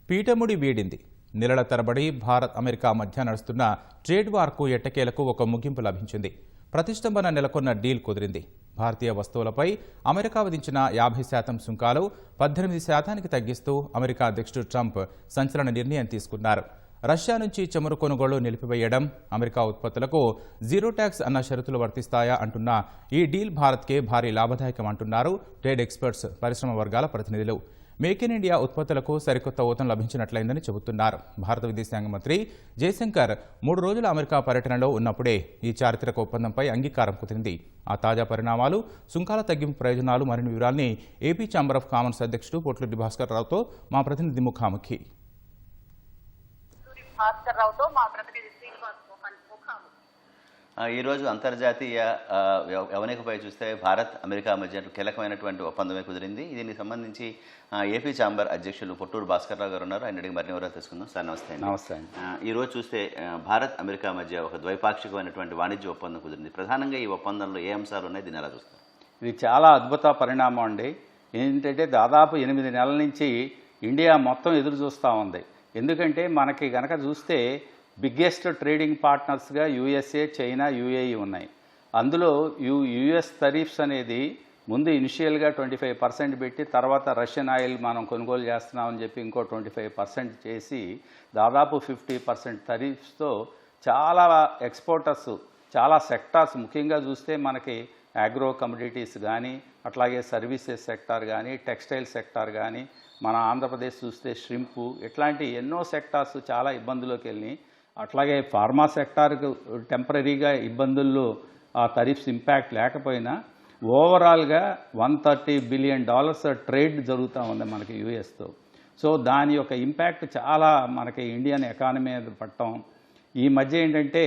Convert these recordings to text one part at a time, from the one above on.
పీఠముడి వీడింది. నెలల తరబడి భారత్ అమెరికా మధ్య నడుస్తున్న ట్రేడ్ వార్కు ఎట్టకేలకు ఒక ముగింపు లభించింది. ప్రతిష్టంభన నెలకొన్న డీల్ కుదిరింది. భారతీయ వస్తువులపై అమెరికా విధించిన 50% సుంకాలు 18% తగ్గిస్తూ అమెరికా అధ్యక్షుడు ట్రంప్ సంచలన నిర్ణయం తీసుకున్నారు. రష్యా నుంచి చమురు కొనుగోళ్లు నిలిపివేయడం, అమెరికా ఉత్పత్తులకు జీరో ట్యాక్స్ అన్న షరతులు వర్తిస్తాయా అంటున్న ఈ డీల్ భారత్కే భారీ లాభదాయకం అంటున్నారు ట్రేడ్ ఎక్స్పర్ట్స్, పరిశ్రమ వర్గాల ప్రతినిధులు. మేక్ ఇన్ ఇండియా ఉత్పత్తులకు సరికొత్త ఊతం లభించినట్లయిందని చెబుతున్నారు. భారత విదేశాంగ మంత్రి జయశంకర్ 3 రోజుల అమెరికా పర్యటనలో ఉన్నప్పుడే ఈ చారిత్రక ఒప్పందంపై అంగీకారం కుదిరింది. ఆ తాజా పరిణామాలు, సుంకాల తగ్గింపు ప్రయోజనాలు, మరిన్ని వివరాల్ని ఏపీ ఛాంబర్ ఆఫ్ కామర్స్ అధ్యక్షుడు పొట్లూరి భాస్కర్ రావుతో మా ప్రతినిధి ముఖాముఖి. ఈరోజు అంతర్జాతీయ యవనికపై చూస్తే భారత్ అమెరికా మధ్య కీలకమైనటువంటి ఒప్పందమే కుదిరింది. దీనికి సంబంధించి ఏపీ ఛాంబర్ అధ్యక్షులు పొట్టూరు భాస్కర్ రావు గారు ఉన్నారు. ఆయన అడిగి మరిన్ని వివరాలు తెలుసుకుందాం. సార్ నమస్తే. నమస్తే. ఈరోజు చూస్తే భారత్ అమెరికా మధ్య ఒక ద్వైపాక్షికమైనటువంటి వాణిజ్య ఒప్పందం కుదిరింది. ప్రధానంగా ఈ ఒప్పందంలో ఏ అంశాలు ఉన్నాయి, దీన్ని ఎలా చూస్తారు? ఇది చాలా అద్భుత పరిణామం అండి. ఏంటంటే దాదాపు 8 నెలల నుంచి ఇండియా మొత్తం ఎదురు చూస్తూ ఉంది. ఎందుకంటే మనకి గనక చూస్తే బిగ్గెస్ట్ ట్రేడింగ్ పార్ట్నర్స్గా యూఎస్ఏ, చైనా, యూఏఈ ఉన్నాయి. అందులో యూఎస్ టరిఫ్స్ అనేది ముందు ఇనిషియల్గా 25% పెట్టి తర్వాత రష్యన్ ఆయిల్ మనం కొనుగోలు చేస్తున్నామని చెప్పి ఇంకో 25% చేసి దాదాపు 50% టరిఫ్స్తో చాలా ఎక్స్పోర్టర్స్, చాలా సెక్టార్స్, ముఖ్యంగా చూస్తే మనకి అగ్రో కమోడిటీస్ కానీ, అట్లాగే సర్వీసెస్ సెక్టార్ కానీ, టెక్స్టైల్ సెక్టార్ కానీ, మన ఆంధ్రప్రదేశ్ చూస్తే ష్రింపు, ఇట్లాంటి ఎన్నో సెక్టార్స్ చాలా ఇబ్బందుల్లోకి వెళ్ళి, అట్లాగే ఫార్మా సెక్టార్కు టెంపరీగా ఇబ్బందుల్లో ఆ టరిఫ్స్ ఇంపాక్ట్ లేకపోయినా ఓవరాల్గా $130 బిలియన్ ట్రేడ్ జరుగుతూ ఉంది మనకి యూఎస్తో. సో దాని యొక్క ఇంపాక్ట్ చాలా మనకి ఇండియన్ ఎకానమీ మీద పడటం. ఈ మధ్య ఏంటంటే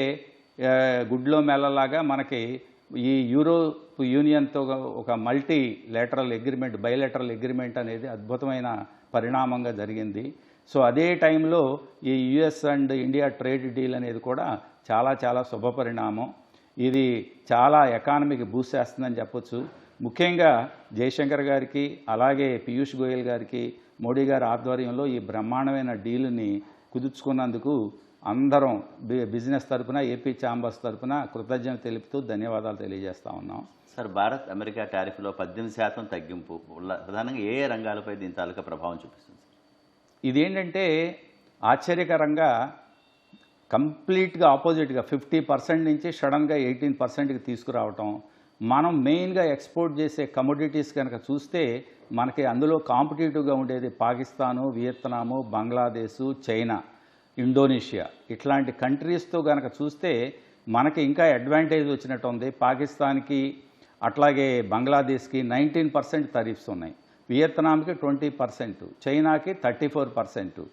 గుడ్లో మెల్లలాగా మనకి ఈ యూరోప్ యూనియన్తో ఒక multi lateral agreement, bilateral agreement అనేది అద్భుతమైన పరిణామంగా జరిగింది. సో అదే టైంలో ఈ US and India trade deal అనేది కూడా చాలా చాలా శుభపరిణామం. ఇది చాలా ఎకానమీకి బూస్ట్ చేస్తుందని చెప్పొచ్చు. ముఖ్యంగా జయశంకర్ గారికి, అలాగే పీయూష్ గోయల్ గారికి, మోడీ గారి ఆధ్వర్యంలో ఈ బ్రహ్మాండమైన డీల్ని కుదుర్చుకున్నందుకు అందరం బిజినెస్ తరఫున, ఏపీ ఛాంబర్స్ తరఫున కృతజ్ఞత తెలుపుతూ ధన్యవాదాలు తెలియజేస్తా ఉన్నాం. సార్, భారత్ అమెరికా టారిఫ్లో 18% తగ్గింపు ప్రధానంగా ఏ రంగాలపై దీని తాలూకా ప్రభావం చూపిస్తుంది? ఇదేంటంటే ఆశ్చర్యకరంగా కంప్లీట్గా ఆపోజిట్గా 50% నుంచి సడన్గా 18%కి తీసుకురావటం. మనం మెయిన్గా ఎక్స్పోర్ట్ చేసే కమోడిటీస్ కనుక చూస్తే మనకి అందులో కాంపిటేటివ్గా ఉండేది Pakistan, Vietnam, Bangladesh, China, Indonesia, ఇట్లాంటి కంట్రీస్తో కనుక చూస్తే మనకి ఇంకా అడ్వాంటేజ్ వచ్చినట్టు ఉంది. పాకిస్తాన్కి అట్లాగే బంగ్లాదేశ్కి 19% టరిఫ్స్ ఉన్నాయి, వియత్నాంకి 20%, చైనాకి 34%.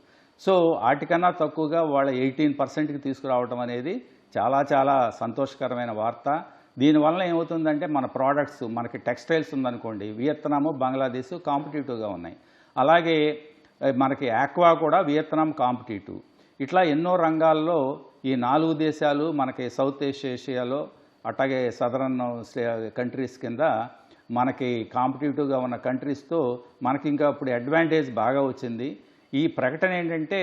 సో వాటికన్నా తక్కువగా వాళ్ళ 18%కి తీసుకురావడం అనేది చాలా చాలా సంతోషకరమైన వార్త. దీనివల్ల ఏమవుతుందంటే మన ప్రోడక్ట్స్, మనకి టెక్స్టైల్స్ ఉందనుకోండి, వియత్నాము, బంగ్లాదేశ్ కాంపిటేటివ్గా ఉన్నాయి. అలాగే మనకి ఆక్వా కూడా వియత్నాం కాంపిటేటివ్. ఇట్లా ఎన్నో రంగాల్లో ఈ 4 దేశాలు మనకి సౌత్ ఏషియాలో, అట్లాగే సదరన్ కంట్రీస్ కింద మనకి కాంపిటేటివ్గా ఉన్న కంట్రీస్తో మనకి ఇంకా ఇప్పుడు అడ్వాంటేజ్ బాగా వచ్చింది. ఈ ప్రకటన ఏంటంటే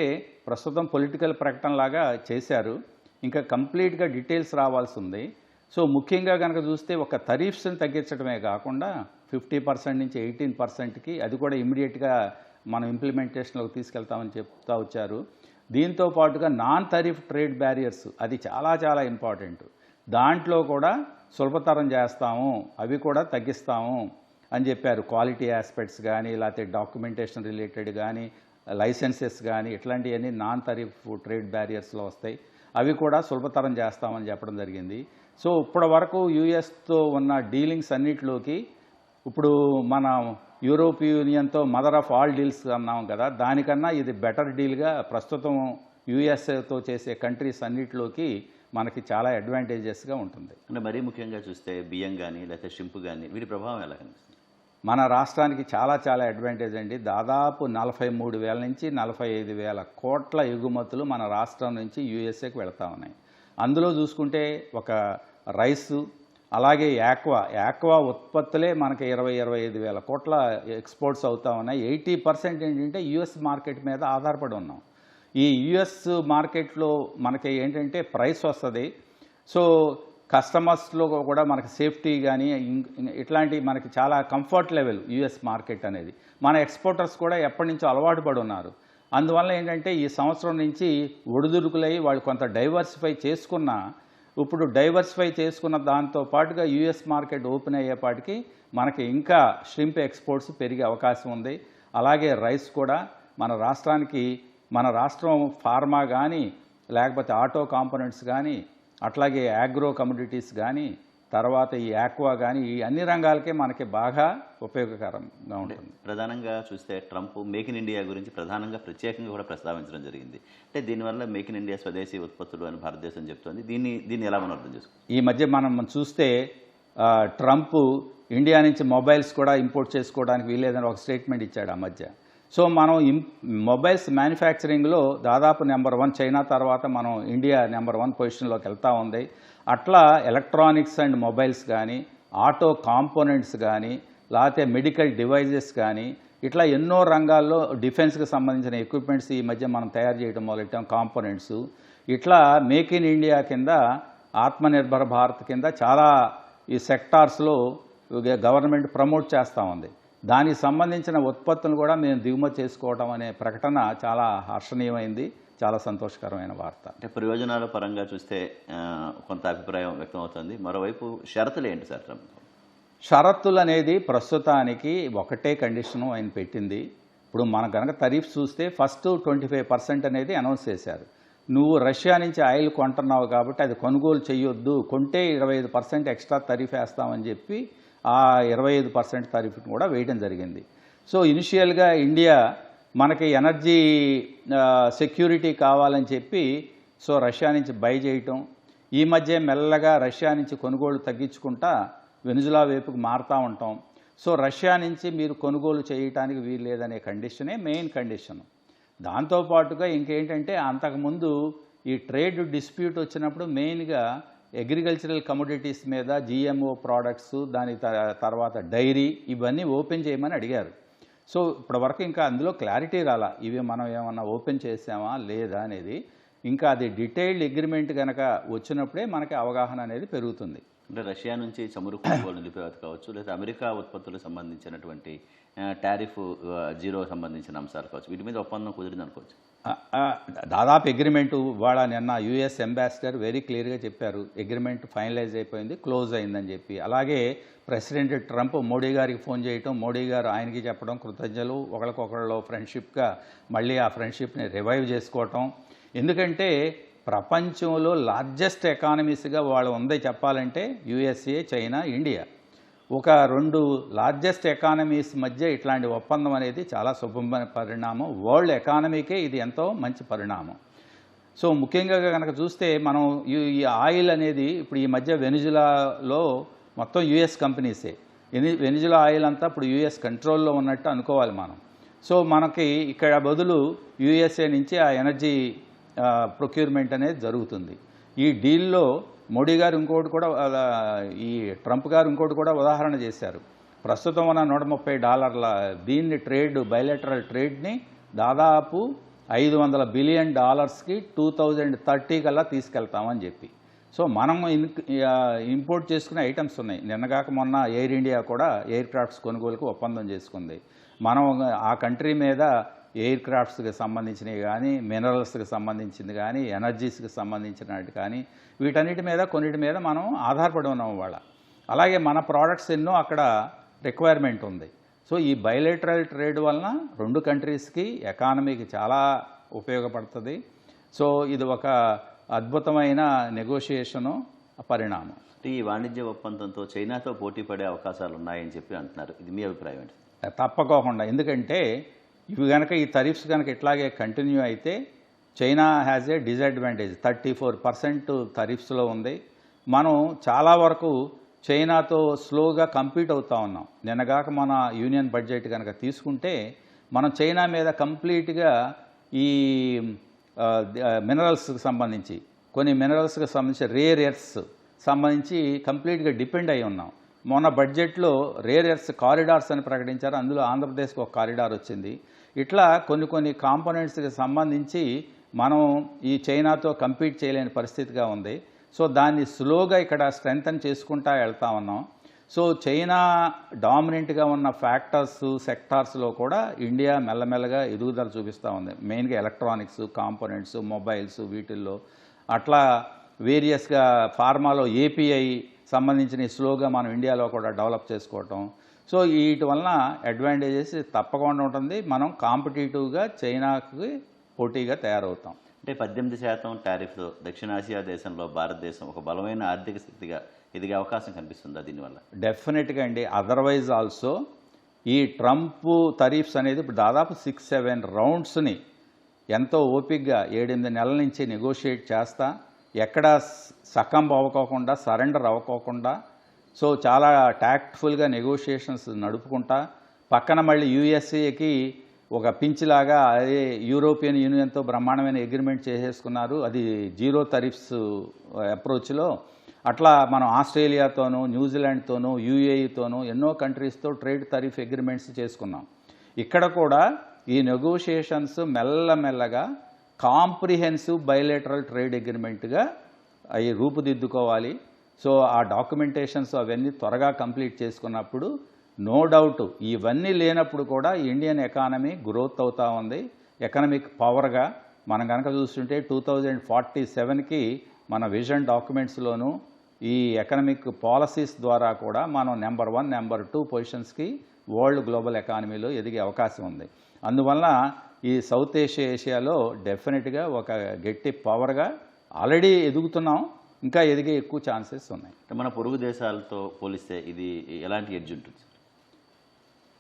ప్రస్తుతం పొలిటికల్ ప్రకటనలాగా చేశారు, ఇంకా కంప్లీట్గా డీటెయిల్స్ రావాల్సి ఉంది. సో ముఖ్యంగా కనుక చూస్తే ఒక టరిఫ్స్ని తగ్గించడమే కాకుండా 50% నుంచి 18%కి, అది కూడా ఇమీడియట్గా మనం ఇంప్లిమెంటేషన్లోకి తీసుకెళ్తామని చెప్తా వచ్చారు. దీంతో పాటుగా నాన్ టరిఫ్ ట్రేడ్ బ్యారియర్స్, అది చాలా చాలా ఇంపార్టెంట్. దాంట్లో కూడా సులభతరం చేస్తాము, అవి కూడా తగ్గిస్తాము అని చెప్పారు. క్వాలిటీ ఆస్పెక్ట్స్ కానీ, లేకపోతే డాక్యుమెంటేషన్ రిలేటెడ్ కానీ, లైసెన్సెస్ కానీ, ఇట్లాంటివన్నీ నాన్ టరిఫ్ ట్రేడ్ బ్యారియర్స్లో వస్తాయి, అవి కూడా సులభతరం చేస్తామని చెప్పడం జరిగింది. సో ఇప్పటి వరకు యూఎస్తో ఉన్న డీలింగ్స్ అన్నిటిలోకి ఇప్పుడు మన యూరోప్ యూనియన్తో మదర్ ఆఫ్ ఆల్ డీల్స్ అన్నాం కదా, దానికన్నా ఇది బెటర్ డీల్గా ప్రస్తుతం యూఎస్తో చేసే కంట్రీస్ అన్నిటిలోకి మనకి చాలా అడ్వాంటేజెస్గా ఉంటుంది. అంటే మరీ ముఖ్యంగా చూస్తే బియ్యం కానీ, లేకపోతే షింపు కానీ, వీటి ప్రభావం ఎలా కనిపిస్తుంది? మన రాష్ట్రానికి చాలా చాలా అడ్వాంటేజ్ అండి. దాదాపు 43,000 నుంచి 45,000 కోట్ల ఎగుమతులు మన రాష్ట్రం నుంచి యూఎస్ఏకి వెళ్తూ ఉన్నాయి. అందులో చూసుకుంటే ఒక రైసు, అలాగే యాక్వా ఉత్పత్తులే మనకి 25 వేల కోట్ల ఎక్స్పోర్ట్స్ అవుతా ఉన్నాయి. 80% ఏంటంటే యుఎస్ మార్కెట్ మీద ఆధారపడి ఉన్నాం. ఈ యుఎస్ మార్కెట్లో మనకి ఏంటంటే ప్రైస్ వస్తుంది. సో కస్టమర్స్లో కూడా మనకి సేఫ్టీ కానీ ఇట్లాంటి మనకి చాలా కంఫర్ట్ లెవెల్ యుఎస్ మార్కెట్ అనేది. మన ఎక్స్పోర్టర్స్ కూడా ఎప్పటి నుంచో అలవాటు పడి ఉన్నారు. అందువల్ల ఏంటంటే ఈ సంవత్సరం నుంచి ఒడిదుడుకులై వాళ్ళు కొంత డైవర్సిఫై చేసుకున్న దాంతో పాటుగా యుఎస్ మార్కెట్ ఓపెన్ అయ్యేపాటికి మనకి ఇంకా షింప్ ఎక్స్పోర్ట్స్ పెరిగే అవకాశం ఉంది. అలాగే రైస్ కూడా మన రాష్ట్రం ఫార్మా కానీ లేకపోతే ఆటో కాంపోనెంట్స్ కానీ అట్లాగే అగ్రో కమోడిటీస్ కానీ తర్వాత ఈ ఆక్వా కానీ ఈ అన్ని రంగాలకే మనకి బాగా ఉపయోగకరంగా ఉంటుంది. ప్రధానంగా చూస్తే ట్రంప్ మేక్ ఇన్ ఇండియా గురించి ప్రత్యేకంగా కూడా ప్రస్తావించడం జరిగింది. అంటే దీనివల్ల మేక్ ఇన్ ఇండియా స్వదేశీ ఉత్పత్తులు అని భారతదేశం చెప్తోంది. దీన్ని ఎలా మనం అర్థం చేసుకోవాలి? ఈ మధ్య మనం చూస్తే ట్రంప్ ఇండియా నుంచి మొబైల్స్ కూడా ఇంపోర్ట్ చేసుకోవడానికి వీలేదని ఒక స్టేట్మెంట్ ఇచ్చాడు ఆ మధ్య. సో మనం మొబైల్స్ మ్యానుఫ్యాక్చరింగ్లో దాదాపు నెంబర్ 1 చైనా తర్వాత మనం ఇండియా నెంబర్ 1 పొజిషన్లోకి వెళ్తూ ఉంది. అట్లా ఎలక్ట్రానిక్స్ అండ్ మొబైల్స్ కానీ ఆటో కాంపోనెంట్స్ కానీ లేకపోతే మెడికల్ డివైజెస్ కానీ ఇట్లా ఎన్నో రంగాల్లో డిఫెన్స్కి సంబంధించిన ఎక్విప్మెంట్స్ ఈ మధ్య మనం తయారు చేయడం మొదలెట్టాం కాంపోనెంట్స్. ఇట్లా మేక్ ఇన్ ఇండియా కింద ఆత్మనిర్భర్ భారత్ కింద చాలా ఈ సెక్టార్స్లో గవర్నమెంట్ ప్రమోట్ చేస్తూ ఉంది. దానికి సంబంధించిన ఉత్పత్తులు కూడా మేము దిగుమతి చేసుకోవడం అనే ప్రకటన చాలా హర్షణీయమైంది, చాలా సంతోషకరమైన వార్త. అంటే ప్రయోజనాల పరంగా చూస్తే కొంత అభిప్రాయం వ్యక్తం అవుతుంది. మరోవైపు షరతులు ఏంటి సార్? షరతులు అనేది ప్రస్తుతానికి ఒకటే కండిషను ఆయన పెట్టింది. ఇప్పుడు మనం కనుక టరీఫ్ చూస్తే ఫస్ట్ 25% అనేది అనౌన్స్ చేశారు. నువ్వు రష్యా నుంచి ఆయిల్ కొంటున్నావు కాబట్టి అది కొనుగోలు చేయొద్దు, కొంటే 25% ఎక్స్ట్రా టరీఫ్ వేస్తామని చెప్పి ఆ 25% టరీఫ్ని కూడా వేయడం జరిగింది. సో ఇనిషియల్గా ఇండియా మనకి ఎనర్జీ సెక్యూరిటీ కావాలని చెప్పి సో రష్యా నుంచి బై చేయటం, ఈ మధ్య మెల్లగా రష్యా నుంచి కొనుగోలు తగ్గించుకుంటా వెనుజులా వైపుకు మారుతూ ఉంటాం. సో రష్యా నుంచి మీరు కొనుగోలు చేయటానికి వీలు లేదనే కండిషనే మెయిన్ కండిషన్. దాంతోపాటుగా ఇంకేంటంటే అంతకుముందు ఈ ట్రేడ్ డిస్ప్యూట్ వచ్చినప్పుడు మెయిన్గా అగ్రికల్చరల్ కమోడిటీస్ మీద జిఎంఓ ప్రోడక్ట్స్ దాని తర్వాత డైరీ ఇవన్నీ ఓపెన్ చేయమని అడిగారు. సో ఇప్పటివరకు ఇంకా అందులో క్లారిటీ రాలా, ఇవి మనం ఏమన్నా ఓపెన్ చేసామా లేదా అనేది. ఇంకా అది డీటెయిల్డ్ అగ్రిమెంట్ కనుక వచ్చినప్పుడే మనకి అవగాహన అనేది పెరుగుతుంది. అంటే రష్యా నుంచి చమురు కొనుగోలు నిలిపేది కావచ్చు, లేదా అమెరికా ఉత్పత్తులకు సంబంధించినటువంటి టారిఫ్ జీరో సంబంధించిన అంశాలు కావచ్చు, వీటి మీద ఒప్పందం కుదిరింది అనుకోవచ్చు. దాదాపు అగ్రిమెంటు నిన్న యుఎస్ అంబాసిడర్ వెరీ క్లియర్గా చెప్పారు, అగ్రిమెంట్ ఫైనలైజ్ అయిపోయింది, క్లోజ్ అయిందని చెప్పి. అలాగే ప్రెసిడెంట్ ట్రంప్ మోడీ గారికి ఫోన్ చేయటం, మోడీ గారు ఆయనకి చెప్పడం, కృతజ్ఞతలు, ఒకరికొకరిలో ఫ్రెండ్షిప్గా మళ్ళీ ఆ ఫ్రెండ్షిప్ని రివైవ్ చేసుకోవటం. ఎందుకంటే ప్రపంచంలో లార్జెస్ట్ ఎకానమీస్గా వాళ్ళు ఉంది చెప్పాలంటే యుఎస్ఏ, చైనా, ఇండియా. ఒక 2 లార్జెస్ట్ ఎకానమీస్ మధ్య ఇట్లాంటి ఒప్పందం అనేది చాలా శుభమైన పరిణామం. వరల్డ్ ఎకానమీకే ఇది ఎంతో మంచి పరిణామం. సో ముఖ్యంగా కనుక చూస్తే మనం ఈ ఆయిల్ అనేది ఇప్పుడు ఈ మధ్య వెనిజులాలో మొత్తం యుఎస్ కంపెనీసే. వెనిజులా ఆయిల్ అంతా ఇప్పుడు యుఎస్ కంట్రోల్లో ఉన్నట్టు అనుకోవాలి మనం. సో మనకి ఇక్కడ బదులు యుఎస్ఏ నుంచి ఆ ఎనర్జీ ప్రొక్యూర్మెంట్ అనేది జరుగుతుంది. ఈ డీల్లో మోడీ గారు ఇంకోటి కూడా ఈ ట్రంప్ గారు ఇంకోటి కూడా ఉదాహరణ చేశారు. ప్రస్తుతం ఉన్న $130 దీన్ని బైలాటరల్ ట్రేడ్ని దాదాపు $500 బిలియన్ 2030 కల్లా తీసుకెళ్తామని చెప్పి. సో మనం ఇంపోర్ట్ చేసుకునే ఐటమ్స్ ఉన్నాయి. నిన్నగాక మొన్న ఎయిర్ ఇండియా కూడా ఎయిర్ క్రాఫ్ట్స్ కొనుగోలుకు ఒప్పందం చేసుకుంది. మనం ఆ కంట్రీ మీద ఎయిర్ క్రాఫ్ట్స్కి సంబంధించినవి కానీ, మినరల్స్కి సంబంధించింది కానీ, ఎనర్జీస్కి సంబంధించినట్టు కానీ వీటన్నిటి మీద కొన్నిటి మీద మనం ఆధారపడి ఉన్నాం వాళ్ళ. అలాగే మన ప్రోడక్ట్స్ ఎన్నో అక్కడ రిక్వైర్మెంట్ ఉంది. సో ఈ బైలేటరల్ ట్రేడ్ వలన 2 కంట్రీస్కి ఎకానమీకి చాలా ఉపయోగపడుతుంది. సో ఇది ఒక అద్భుతమైన నెగోషియేషను పరిణామం. ఈ వాణిజ్య ఒప్పందంతో చైనాతో పోటీ పడే అవకాశాలు ఉన్నాయని చెప్పి అంటున్నారు. ఇది మీ అభిప్రాయం ఏంటి? తప్పకోకుండా. ఎందుకంటే ఇవి కనుక ఈ టరీఫ్స్ కనుక ఇట్లాగే కంటిన్యూ అయితే చైనా హ్యాజ్ ఏ డిసడ్వాంటేజ్. 34% టరీఫ్స్లో ఉంది. మనం చాలా వరకు చైనాతో స్లోగా కంపీట్ అవుతూ ఉన్నాం. నిన్నగాక మన యూనియన్ బడ్జెట్ కనుక తీసుకుంటే మనం చైనా మీద కంప్లీట్గా ఈ మినరల్స్కి సంబంధించి కొన్ని మినరల్స్కి సంబంధించి రేర్ ఎర్త్స్ సంబంధించి కంప్లీట్గా డిపెండ్ అయి ఉన్నాం. మొన్న బడ్జెట్లో రేర్ ఎర్త్ కారిడార్స్ అని ప్రకటించారు. అందులో ఆంధ్రప్రదేశ్కి ఒక కారిడార్ వచ్చింది. ఇట్లా కొన్ని కాంపోనెంట్స్కి సంబంధించి మనం ఈ చైనాతో కంపీట్ చేయలేని పరిస్థితిగా ఉంది. సో దాన్ని స్లోగా ఇక్కడ స్ట్రెంగ్తన్ చేసుకుంటా వెళ్తా ఉన్నాం. సో చైనా డామినెంట్గా ఉన్న ఫ్యాక్టర్స్ సెక్టార్స్లో కూడా ఇండియా మెల్లమెల్లగా ఎదుగుదల చూపిస్తూ ఉంది. మెయిన్గా ఎలక్ట్రానిక్స్ కాంపోనెంట్స్, మొబైల్స్, వీటిల్లో అట్లా వేరియస్గా ఫార్మాలో ఏపీఐ సంబంధించిన స్లోగా మనం ఇండియాలో కూడా డెవలప్ చేసుకోవటం. సో వీటి వలన అడ్వాంటేజెస్ తప్పకుండా ఉంటుంది. మనం కాంపిటేటివ్గా చైనాకి పోటీగా తయారవుతాం. అంటే 18% టారిఫ్తో దక్షిణాసియా దేశంలో భారతదేశం ఒక బలమైన ఆర్థిక శక్తిగా ఎదిగే అవకాశం కనిపిస్తుందా దీనివల్ల? డెఫినెట్గా అండి. అదర్వైజ్ ఆల్సో ఈ ట్రంప్ టారిఫ్స్ అనేది ఇప్పుడు దాదాపు 6-7 రౌండ్స్ని ఎంతో ఓపిక్గా 7-8 నెలల నుంచి నెగోషియేట్ చేస్తా, ఎక్కడ సకంబ్ అవ్వకోకుండా, సరెండర్ అవ్వకోకుండా, సో చాలా టాక్ట్ఫుల్గా నెగోషియేషన్స్ నడుపుకుంటా, పక్కన మళ్ళీ యూఎస్ఏకి ఒక పించ్లాగా అదే యూరోపియన్ యూనియన్తో బ్రహ్మాండమైన అగ్రిమెంట్ చేసేసుకున్నారు. అది జీరో టారిఫ్స్ అప్రోచ్లో. అట్లా మనం ఆస్ట్రేలియాతోనూ, న్యూజిలాండ్తోనూ, యూఏఈతోనూ ఎన్నో కంట్రీస్తో ట్రేడ్ టారిఫ్ అగ్రిమెంట్స్ చేసుకున్నాం. ఇక్కడ కూడా ఈ నెగోషియేషన్స్ మెల్లమెల్లగా కాంప్రిహెన్సివ్ బైలేటరల్ ట్రేడ్ అగ్రిమెంట్గా అవి రూపుదిద్దుకోవాలి. సో ఆ డాక్యుమెంటేషన్స్ అవన్నీ త్వరగా కంప్లీట్ చేసుకున్నప్పుడు నో డౌట్ ఇవన్నీ లేనప్పుడు కూడా ఇండియన్ ఎకానమీ గ్రోత్ అవుతూ ఉంది. ఎకనామిక్ పవర్గా మనం కనుక చూస్తుంటే 2047కి మన విజన్ డాక్యుమెంట్స్లోనూ ఈ ఎకనామిక్ పాలసీస్ ద్వారా కూడా మనం నెంబర్ 1, నెంబర్ 2 పొజిషన్స్కి వరల్డ్ గ్లోబల్ ఎకానమీలో ఎదిగే అవకాశం ఉంది. అందువల్ల ఈ సౌత్ ఏషియాలో డెఫినెట్గా ఒక గట్టి పవర్గా ఆల్రెడీ ఎదుగుతున్నాం, ఇంకా ఎదిగే ఎక్కువ ఛాన్సెస్ ఉన్నాయి. మన పొరుగు దేశాలతో పోలిస్తే ఇది ఎలాంటి ఎడ్జ్ ఉంటుంది?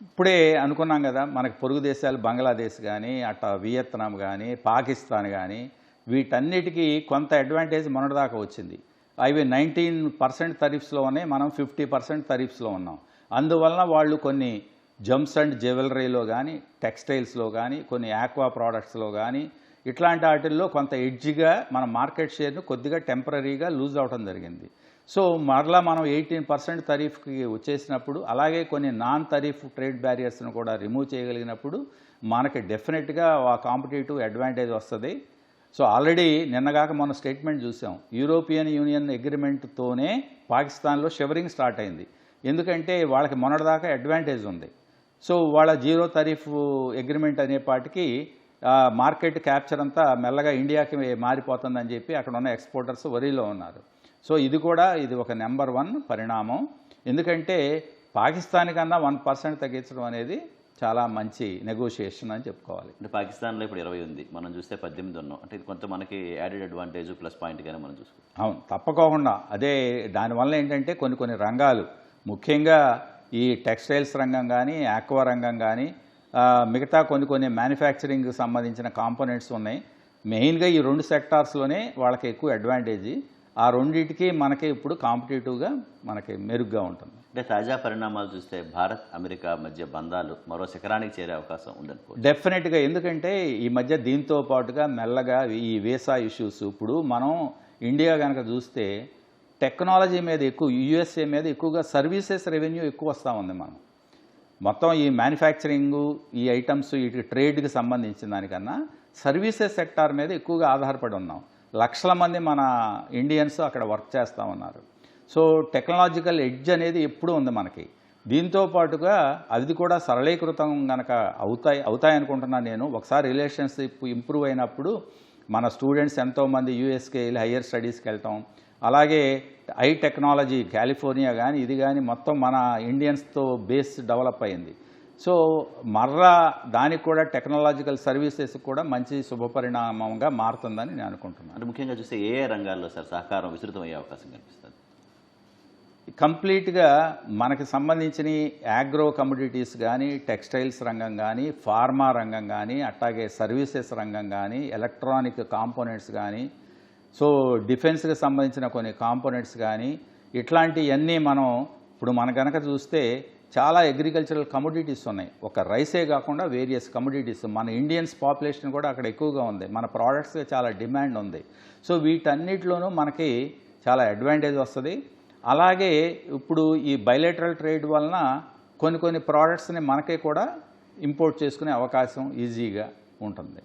ఇప్పుడే అనుకున్నాం కదా, మనకు పొరుగు దేశాలు బంగ్లాదేశ్ కానీ, అట్లా వియత్నాం కానీ, పాకిస్తాన్ కానీ, వీటన్నిటికీ కొంత అడ్వాంటేజ్ మొన్నటిదాకా వచ్చింది. అవి 19% టారిఫ్స్లో ఉన్నాయి, మనం 50% టారిఫ్స్లో ఉన్నాం. అందువలన వాళ్ళు కొన్ని జమ్స్ అండ్ జ్యువెలరీలో కానీ, టెక్స్టైల్స్లో కానీ, కొన్ని ఆక్వా ప్రోడక్ట్స్లో కానీ ఇట్లాంటి వాటిల్లో కొంత ఎడ్జ్గా మన మార్కెట్ షేర్ను కొద్దిగా టెంపరీగా లూజ్ అవడం జరిగింది. సో మరలా మనం 18% టారిఫ్కి వచ్చేసినప్పుడు, అలాగే కొన్ని నాన్ టారిఫ్ ట్రేడ్ బ్యారియర్స్ను కూడా రిమూవ్ చేయగలిగినప్పుడు మనకి డెఫినెట్గా ఆ కాంపిటేటివ్ అడ్వాంటేజ్ వస్తుంది. సో ఆల్రెడీ నిన్నగాక మన స్టేట్మెంట్ చూసాం, యూరోపియన్ యూనియన్ అగ్రిమెంట్తోనే పాకిస్తాన్లో షివరింగ్ స్టార్ట్ అయింది. ఎందుకంటే వాళ్ళకి మొన్నటిదాకా అడ్వాంటేజ్ ఉంది. సో వాళ్ళ జీరో టారిఫ్ అగ్రిమెంట్ అనేపాటికి మార్కెట్ క్యాప్చర్ అంతా మెల్లగా ఇండియాకి మారిపోతుందని చెప్పి అక్కడ ఉన్న ఎక్స్పోర్టర్స్ వరీలో ఉన్నారు. సో ఇది ఒక నెంబర్ 1 పరిణామం. ఎందుకంటే పాకిస్తాన్ కన్నా 1% తగ్గించడం అనేది చాలా మంచి నెగోషియేషన్ అని చెప్పుకోవాలి. అంటే పాకిస్తాన్లో ఇప్పుడు 20 ఉంది, మనం చూస్తే 18 ఉన్నాం. అంటే ఇది కొంత మనకి యాడెడ్ అడ్వాంటేజ్ ప్లస్ పాయింట్గానే మనం చూసుకోవాలి. అవును, తప్పకోకుండా. అదే దానివల్ల ఏంటంటే కొన్ని రంగాలు, ముఖ్యంగా ఈ టెక్స్టైల్స్ రంగం కానీ, ఆక్వా రంగం కానీ, మిగతా కొన్ని మ్యానుఫ్యాక్చరింగ్కి సంబంధించిన కాంపోనెంట్స్ ఉన్నాయి. మెయిన్గా ఈ 2 సెక్టార్స్లోనే వాళ్ళకి ఎక్కువ అడ్వాంటేజ్. ఆ రెండింటికి మనకి ఇప్పుడు కాంపిటేటివ్గా మనకి మెరుగ్గా ఉంటుంది. అంటే తాజా పరిణామాలు చూస్తే భారత్ అమెరికా మధ్య బంధాలు మరో శిఖరానికి చేరే అవకాశం ఉందనుకో. డెఫినెట్గా. ఎందుకంటే ఈ మధ్య దీంతో పాటుగా మెల్లగా ఈ వీసా ఇష్యూస్, ఇప్పుడు మనం ఇండియా కనుక చూస్తే టెక్నాలజీ మీద ఎక్కువ, యూఎస్ఏ మీద ఎక్కువగా సర్వీసెస్ రెవెన్యూ ఎక్కువ వస్తూ ఉంది. మనం మొత్తం ఈ మ్యానుఫ్యాక్చరింగు, ఈ ఐటమ్స్, వీటికి ట్రేడ్కి సంబంధించిన దానికన్నా సర్వీసెస్ సెక్టార్ మీద ఎక్కువగా ఆధారపడి ఉన్నాం. లక్షల మంది మన ఇండియన్స్ అక్కడ వర్క్ చేస్తూ ఉన్నారు. సో టెక్నాలజికల్ ఎడ్జ్ అనేది ఎప్పుడూ ఉంది మనకి. దీంతో పాటుగా అది కూడా సరళీకృతం కనుక అవుతాయి అనుకుంటున్నాను నేను. ఒకసారి రిలేషన్షిప్ ఇంప్రూవ్ అయినప్పుడు మన స్టూడెంట్స్ ఎంతోమంది యూఎస్కి వెళ్ళి హయ్యర్ స్టడీస్కి వెళ్ళటం, అలాగే ఐ టెక్నాలజీ కాలిఫోర్నియా కానీ ఇది కానీ మొత్తం మన ఇండియన్స్తో బేస్ డెవలప్ అయింది. సో మర్రా దానికి కూడా టెక్నాలజికల్ సర్వీసెస్ కూడా మంచి శుభపరిణామంగా మారుతుందని నేను అనుకుంటున్నాను. అంటే ముఖ్యంగా చూస్తే ఏ రంగాల్లో సార్ సహకారం విస్తృతమయ్యే అవకాశం కనిపిస్తుంది? కంప్లీట్గా మనకి సంబంధించిన యాగ్రో కమోడిటీస్ కానీ, టెక్స్టైల్స్ రంగం కానీ, ఫార్మా రంగం కానీ, అట్లాగే సర్వీసెస్ రంగం కానీ, ఎలక్ట్రానిక్ కాంపోనెంట్స్ కానీ, సో డిఫెన్స్కి సంబంధించిన కొన్ని కాంపోనెంట్స్ కానీ, ఇట్లాంటివన్నీ మనం ఇప్పుడు మన కనుక చూస్తే చాలా అగ్రికల్చరల్ కమోడిటీస్ ఉన్నాయి. ఒక రైసే కాకుండా వేరియస్ కమోడిటీస్. మన ఇండియన్స్ పాపులేషన్ కూడా అక్కడ ఎక్కువగా ఉంది. మన ప్రోడక్ట్స్కి చాలా డిమాండ్ ఉంది. సో వీటన్నిటిలోనూ మనకి చాలా అడ్వాంటేజ్ వస్తుంది. అలాగే ఇప్పుడు ఈ బైలేటరల్ ట్రేడ్ వలన కొన్ని ప్రోడక్ట్స్ని మనకే కూడా ఇంపోర్ట్ చేసుకునే అవకాశం ఈజీగా ఉంటుంది.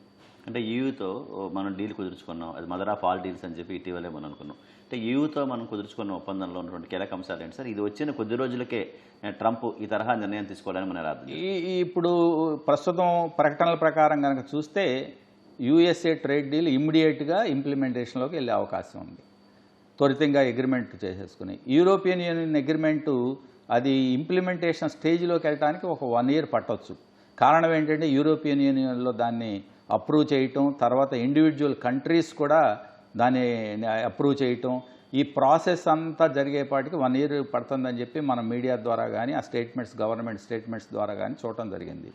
అంటే ఈయూతో మనం డీల్ కుదుర్చుకున్నాం, అది మదర్ ఆఫ్ ఆల్ డీల్స్ అని చెప్పి ఇటీవలే మనం అనుకున్నాం. అంటే ఈయూతో మనం కుదుర్చుకున్న ఒప్పందంలో ఉన్నటువంటి కీలక అంశాలు ఏంటి సార్? ఇది వచ్చిన కొద్ది రోజులకే ట్రంప్ ఈ తరహా నిర్ణయం తీసుకోవాలని మనం అర్థం. ఇప్పుడు ప్రస్తుతం ప్రకటనల ప్రకారం కనుక చూస్తే యూఎస్ఏ ట్రేడ్ డీల్ ఇమ్మీడియట్గా ఇంప్లిమెంటేషన్లోకి వెళ్ళే అవకాశం ఉంది, త్వరితంగా అగ్రిమెంట్ చేసేసుకుని. యూరోపియన్ యూనియన్ అగ్రిమెంటు అది ఇంప్లిమెంటేషన్ స్టేజ్లోకి వెళ్ళడానికి ఒక 1 year పట్టవచ్చు. కారణం ఏంటంటే యూరోపియన్ యూనియన్లో దాన్ని అప్రూవ్ చేయటం, తర్వాత ఇండివిజువల్ కంట్రీస్ కూడా దాన్ని అప్రూవ్ చేయటం, ఈ ప్రాసెస్ అంతా జరిగేపాటికి 1 year పడుతుందని చెప్పి మనం మీడియా ద్వారా కానీ ఆ స్టేట్మెంట్స్, గవర్నమెంట్ స్టేట్మెంట్స్ ద్వారా కానీ చూడటం జరిగింది.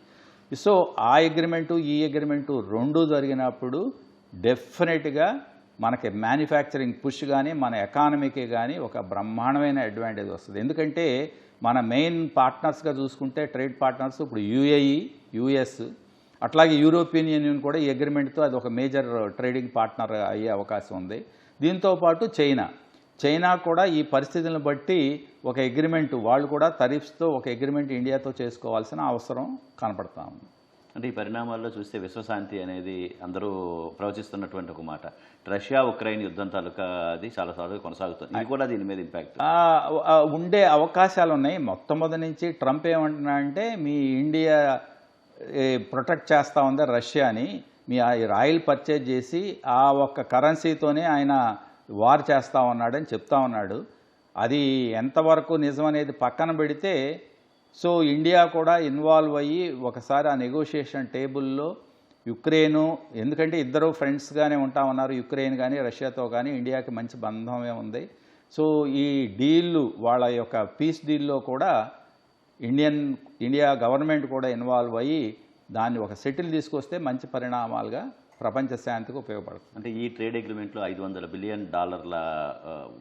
సో ఆ అగ్రిమెంటు ఈ అగ్రిమెంటు రెండూ జరిగినప్పుడు డెఫినెట్గా మనకి మ్యానుఫ్యాక్చరింగ్ పుష్ కానీ మన ఎకానమీకి కానీ ఒక బ్రహ్మాండమైన అడ్వాంటేజ్ వస్తుంది. ఎందుకంటే మన మెయిన్ పార్ట్నర్స్గా చూసుకుంటే ట్రేడ్ పార్ట్నర్స్ ఇప్పుడు యుఏఈ, యుఎస్, అట్లాగే యూరోపియన్ యూనియన్ కూడా ఈ అగ్రిమెంట్తో అది ఒక మేజర్ ట్రేడింగ్ పార్ట్నర్ అయ్యే అవకాశం ఉంది. దీంతోపాటు చైనా కూడా ఈ పరిస్థితులను బట్టి ఒక అగ్రిమెంట్, వాళ్ళు కూడా తరీఫ్స్తో ఒక అగ్రిమెంట్ ఇండియాతో చేసుకోవాల్సిన అవసరం కనపడతా ఉంది. అంటే ఈ పరిణామాల్లో చూస్తే విశ్వశాంతి అనేది అందరూ ప్రవచిస్తున్నటువంటి ఒక మాట. రష్యా ఉక్రెయిన్ యుద్ధం తాలూకా అది చాలా సార్లు కొనసాగుతుంది, ఇది కూడా దీని మీద ఇంపాక్ట్ ఉండే అవకాశాలు ఉన్నాయి. మొట్టమొదటి నుంచి ట్రంప్ ఏమంటున్నాడంటే మీ ఇండియా ప్రొటెక్ట్ చేస్తూ ఉంది రష్యాని, మీ ఆయిల్ పర్చేజ్ చేసి ఆ ఒక్క కరెన్సీతోనే ఆయన వార్ చేస్తూ ఉన్నాడని చెప్తా ఉన్నాడు. అది ఎంతవరకు నిజం అనేది పక్కన పెడితే, సో ఇండియా కూడా ఇన్వాల్వ్ అయ్యి ఒకసారి ఆ నెగోషియేషన్ టేబుల్లో యుక్రెయిను, ఎందుకంటే ఇద్దరు ఫ్రెండ్స్గానే ఉంటా ఉన్నారు, యుక్రెయిన్ కానీ రష్యాతో కానీ ఇండియాకి మంచి బంధమే ఉంది. సో ఈ డీల్, వాళ్ళ యొక్క పీస్ డీల్లో కూడా ఇండియా గవర్నమెంట్ కూడా ఇన్వాల్వ్ అయ్యి దాన్ని ఒక సెటిల్ తీసుకొస్తే మంచి పరిణామాలుగా ప్రపంచ శాంతికి ఉపయోగపడుతుంది. అంటే ఈ ట్రేడ్ అగ్రిమెంట్లో $500 బిలియన్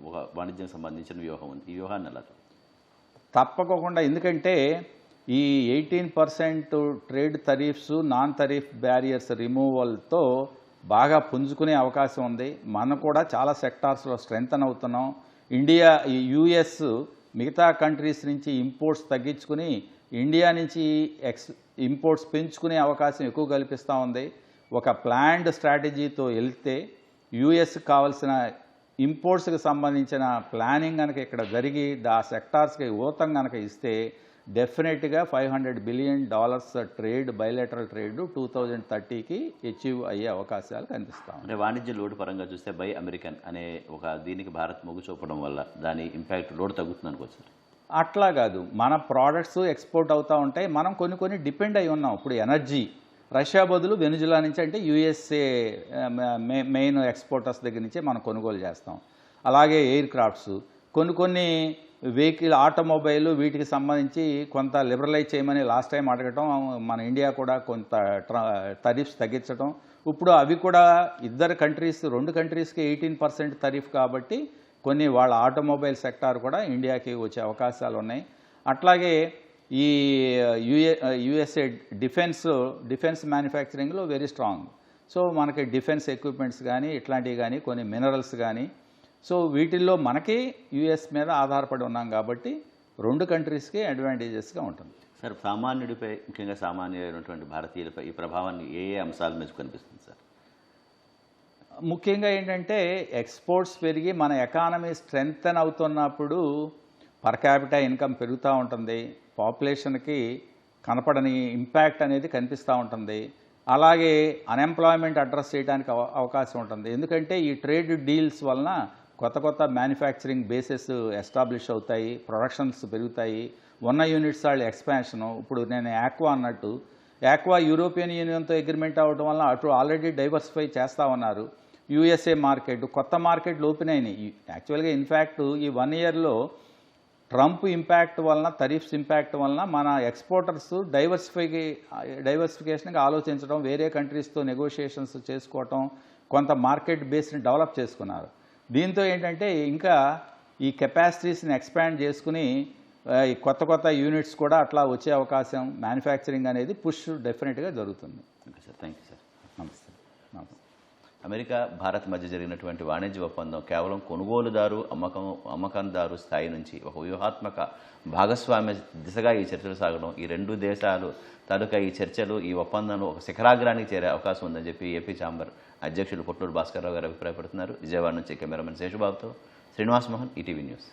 ఒక వాణిజ్యం సంబంధించిన వ్యూహం ఉంది. ఈ వ్యూహాన్ని ఎలా చూస్తారు? తప్పకుండా, ఎందుకంటే ఈ 18% ట్రేడ్ తరీఫ్స్, నాన్ తరీఫ్ బ్యారియర్స్ రిమూవల్తో బాగా పుంజుకునే అవకాశం ఉంది. మనం కూడా చాలా సెక్టార్స్లో స్ట్రెంగ్తన్ అవుతున్నాం. ఇండియా, యుఎస్ మిగతా కంట్రీస్ నుంచి ఇంపోర్ట్స్ తగ్గించుకుని ఇండియా నుంచి ఇంపోర్ట్స్ పెంచుకునే అవకాశం ఎక్కువ కల్పిస్తూ ఉంది. ఒక ప్లాన్డ్ స్ట్రాటజీతో వెళ్తే యుఎస్కి కావాల్సిన ఇంపోర్ట్స్కి సంబంధించిన ప్లానింగ్ కనుక ఇక్కడ జరిగి ఆ సెక్టార్స్కి ఊతం కనుక ఇస్తే డెఫినెట్గా $500 బిలియన్ ట్రేడ్, బైలేటరల్ ట్రేడ్ 2030కి అచీవ్ అయ్యే అవకాశాలు కనిపిస్తాయి. అంటే వాణిజ్య లోటు పరంగా చూస్తే బై అమెరికన్ అనే ఒక దీనికి భారత్ మొగ్గు చూపడం వల్ల దాని ఇంపాక్ట్ లోటు తగ్గుతుంది అనుకోవచ్చు సార్? అట్లా కాదు, మన ప్రోడక్ట్స్ ఎక్స్పోర్ట్ అవుతూ ఉంటాయి, మనం కొన్ని డిపెండ్ అయి ఉన్నాం. ఇప్పుడు ఎనర్జీ రష్యా బదులు వెనుజులా నుంచి, అంటే యుఎస్ఏ మెయిన్ ఎక్స్పోర్టర్స్ దగ్గర నుంచే మనం కొనుగోలు చేస్తాం. అలాగే ఎయిర్ క్రాఫ్ట్స్, కొన్ని వెహికల్, ఆటోమొబైల్, వీటికి సంబంధించి కొంత లిబరలైజ్ చేయమని లాస్ట్ టైం అడగటం, మన ఇండియా కూడా కొంత తరీఫ్స్ తగ్గించడం. ఇప్పుడు అవి కూడా రెండు కంట్రీస్కి 18% తరీఫ్ కాబట్టి కొన్ని వాళ్ళ ఆటోమొబైల్ సెక్టార్ కూడా ఇండియాకి వచ్చే అవకాశాలు ఉన్నాయి. అట్లాగే ఈ యుఎస్ఏ డిఫెన్స్ మ్యానుఫ్యాక్చరింగ్లో వెరీ స్ట్రాంగ్. సో మనకి డిఫెన్స్ ఎక్విప్మెంట్స్ కానీ ఇట్లాంటివి కానీ కొన్ని మినరల్స్ కానీ, సో వీటిల్లో మనకి యుఎస్ మీద ఆధారపడి ఉన్నాం కాబట్టి రెండు కంట్రీస్కి అడ్వాంటేజెస్గా ఉంటుంది. సార్, సామాన్యుడిపై, ముఖ్యంగా సామాన్యులైనటువంటి భారతీయులపై ఈ ప్రభావాన్ని ఏ అంశాల మీద కనిపిస్తుంది సార్? ముఖ్యంగా ఏంటంటే ఎక్స్పోర్ట్స్ పెరిగి మన ఎకానమీ స్ట్రెంగ్తన్ అవుతున్నప్పుడు పర్ క్యాపిటల్ ఇన్కమ్ పెరుగుతూ ఉంటుంది, పాపులేషన్కి కనపడని ఇంపాక్ట్ అనేది కనిపిస్తూ ఉంటుంది. అలాగే అన్ఎంప్లాయ్మెంట్ అడ్రస్ చేయడానికి అవకాశం ఉంటుంది. ఎందుకంటే ఈ ట్రేడ్ డీల్స్ వలన కొత్త మ్యానుఫ్యాక్చరింగ్ బేసెస్ ఎస్టాబ్లిష్ అవుతాయి, ప్రొడక్షన్స్ పెరుగుతాయి, ఉన్న యూనిట్స్ వాళ్ళు ఎక్స్పాన్షను. ఇప్పుడు నేను యాక్వా అన్నట్టు, యాక్వా యూరోపియన్ యూనియన్తో అగ్రిమెంట్ అవ్వడం వల్ల అటు ఆల్రెడీ డైవర్సిఫై చేస్తూ ఉన్నారు. యుఎస్ఏ మార్కెట్, కొత్త మార్కెట్లు ఓపెన్ అయినాయి. యాక్చువల్గా ఇన్ఫ్యాక్ట్ ఈ 1 yearలో ట్రంప్ ఇంపాక్ట్ వలన, తరీఫ్స్ ఇంపాక్ట్ వలన మన ఎక్స్పోర్టర్స్ డైవర్సిఫికేషన్గా ఆలోచించడం, వేరే కంట్రీస్తో నెగోషియేషన్స్ చేసుకోవటం, కొంత మార్కెట్ బేస్ని డెవలప్ చేసుకున్నారు. దీంతో ఏంటంటే ఇంకా ఈ కెపాసిటీస్ని ఎక్స్పాండ్ చేసుకుని కొత్త యూనిట్స్ కూడా అట్లా వచ్చే అవకాశం, మ్యానుఫ్యాక్చరింగ్ అనేది పుష్ డెఫినెట్గా జరుగుతుంది. Okay sir, thank you sir. నమస్తే. అమెరికా భారత్ మధ్య జరిగినటువంటి వాణిజ్య ఒప్పందం కేవలం కొనుగోలుదారు అమ్మకందారు స్థాయి నుంచి ఒక వ్యూహాత్మక భాగస్వామ్య దిశగా ఈ చర్చలు సాగడం, ఈ రెండు దేశాలు తాలూకా ఈ చర్చలు ఈ ఒప్పందంలో ఒక శిఖరాగ్రానికి చేరే అవకాశం ఉందని చెప్పి ఏపీ ఛాంబర్ అధ్యక్షులు కొట్లూరు భాస్కర్రావు గారు అభిప్రాయపడుతున్నారు. విజయవాడ నుంచి కెమెరామెన్ శేషుబాబుతో శ్రీనివాస్ మోహన్, ఈటీవీ న్యూస్.